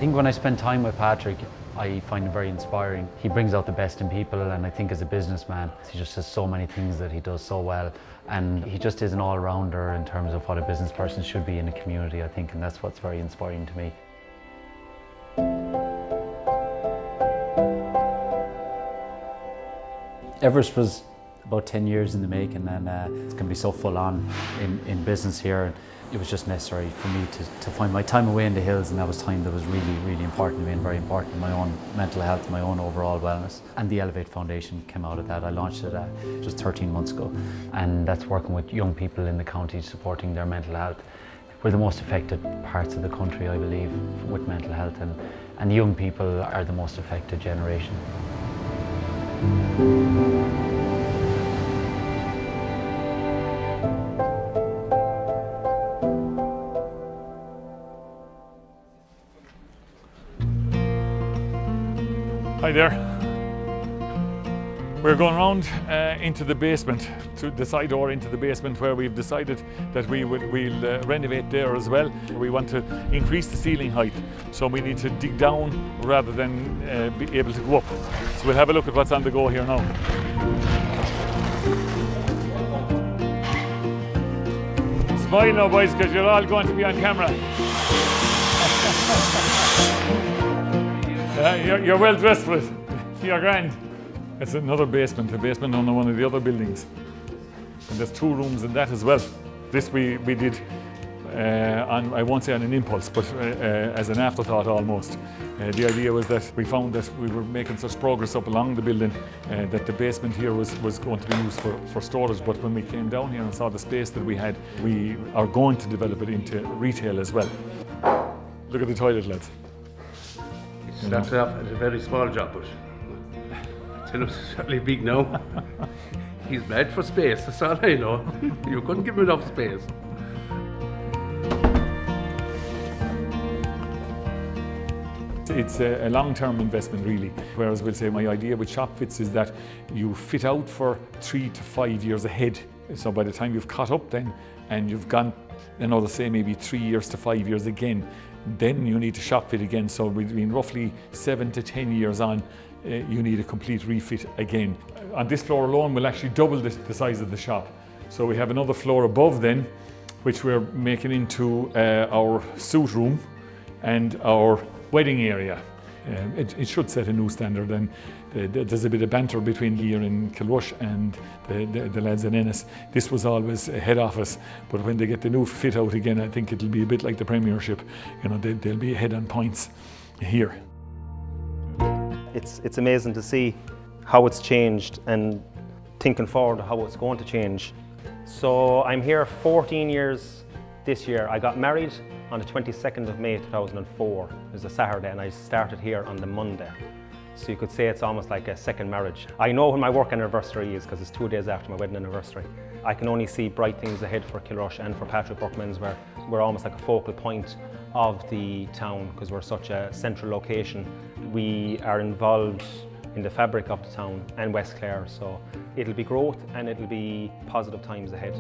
think when I spend time with Patrick, I find him very inspiring. He brings out the best in people, and I think as a businessman, he just has so many things that he does so well, and he just is an all-rounder in terms of what a business person should be in a community, I think, and that's what's very inspiring to me. Everest was about 10 years in the making, and it's going to be so full on in business here. It was just necessary for me to find my time away in the hills, and that was time that was really, really important to me and very important to my own mental health, my own overall wellness. And the Elevate Foundation came out of that. I launched it just 13 months ago, and that's working with young people in the county, supporting their mental health. We're the most affected parts of the country, I believe, with mental health, and young people are the most affected generation. Hi there. We're going around into the basement, to the side door into the basement, where we've decided that we'll renovate there as well. We want to increase the ceiling height, so we need to dig down rather than be able to go up. So we'll have a look at what's on the go here now. Smile now, boys, because you're all going to be on camera. You're well dressed for it. You're grand. It's another basement, a basement on one of the other buildings. And there's 2 rooms in that as well. This we did, I won't say on an impulse, but as an afterthought almost. The idea was that we found that we were making such progress up along the building that the basement here was going to be used for storage. But when we came down here and saw the space that we had, we are going to develop it into retail as well. Look at the toilet, lads. It started off as a very small job, but tell him it's certainly big now. He's mad for space, that's all I know. You couldn't give him enough space. It's a long-term investment really, whereas we'll say my idea with shop fits is that you fit out for 3 to 5 years ahead. So by the time you've caught up then, and you've gone another say maybe 3 years to 5 years again, then you need to shop fit again. So between roughly 7 to 10 years on, you need a complete refit again. On this floor alone, we'll actually double the size of the shop. So we have another floor above then, which we're making into our suit room and our wedding area. It should set a new standard, and there's a bit of banter between here in Kilrush and the lads in Ennis. This was always a head office, but when they get the new fit out again, I think it'll be a bit like the Premiership. You know, they'll be ahead on points here. It's amazing to see how it's changed and thinking forward to how it's going to change. So I'm here 14 years this year. I got married on the 22nd of May 2004. It was a Saturday, and I started here on the Monday. So you could say it's almost like a second marriage. I know when my work anniversary is because it's 2 days after my wedding anniversary. I can only see bright things ahead for Kilrush and for Patrick Bourke Menswear. We're almost like a focal point of the town because we're such a central location. We are involved in the fabric of the town and West Clare, so it'll be growth and it'll be positive times ahead.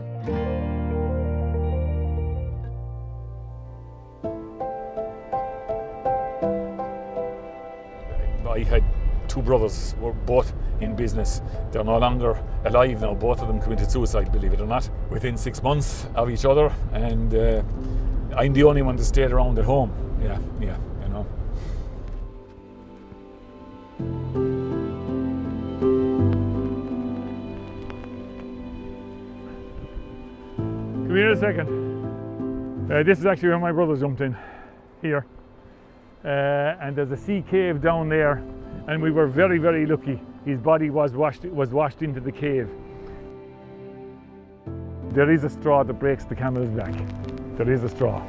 I had 2 brothers, were both in business. They're no longer alive now. Both of them committed suicide, believe it or not, within 6 months of each other, and I'm the only one that stayed around at home. Yeah, you know. Come here a second. This is actually where my brother jumped in, here. And there's a sea cave down there, and we were very, very lucky. His body was washed into the cave. There is a straw that breaks the camel's back. There is a straw.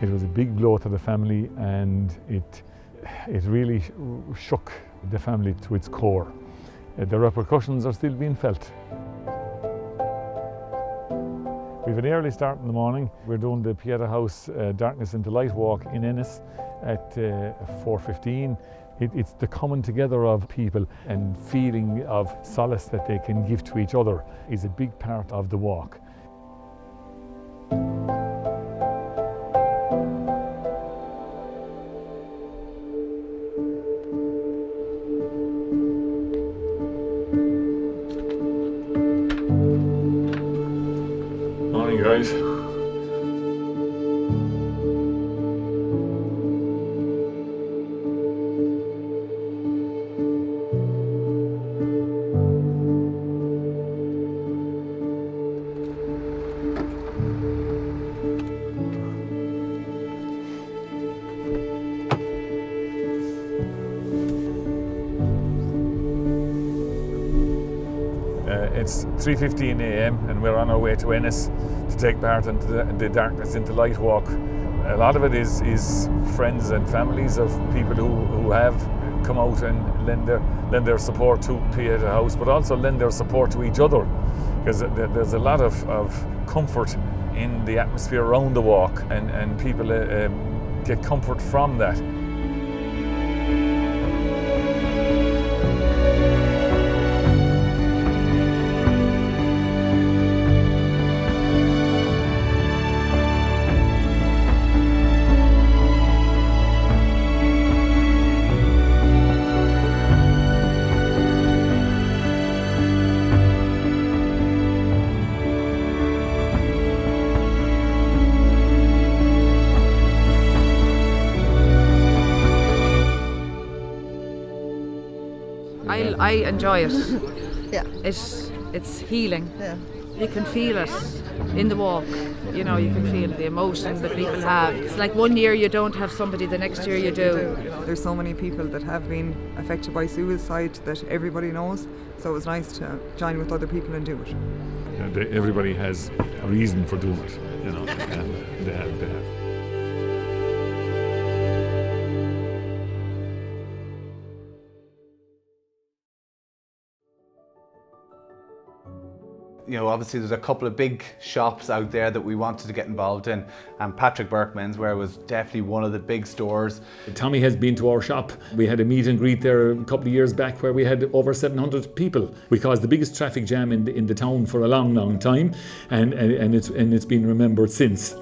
It was a big blow to the family, and it really shook the family to its core. The repercussions are still being felt. We have an early start in the morning. We're doing the Pieta House Darkness into Light walk in Ennis at 4:15. It's the coming together of people and feeling of solace that they can give to each other is a big part of the walk. Morning, guys. It's 3:15 a.m. and we're on our way to Ennis to take part in the Darkness into Light walk. A lot of it is friends and families of people who have come out and lend their support to Pieta House, but also lend their support to each other, because there's a lot of comfort in the atmosphere around the walk, and people get comfort from that. I enjoy it. Yeah. It's healing. Yeah. You can feel it in the walk. You know, you can feel the emotions that people have. It's like one year you don't have somebody, the next year you do. There's so many people that have been affected by suicide that everybody knows, so it's nice to join with other people and do it. Everybody has a reason for doing it, you know, and they have. You know, obviously there's a couple of big shops out there that we wanted to get involved in, and Bourke Menswear was definitely one of the big stores. Tommy has been to our shop. We had a meet and greet there a couple of years back where we had over 700 people. We caused the biggest traffic jam in the town for a long time, and it's been remembered since.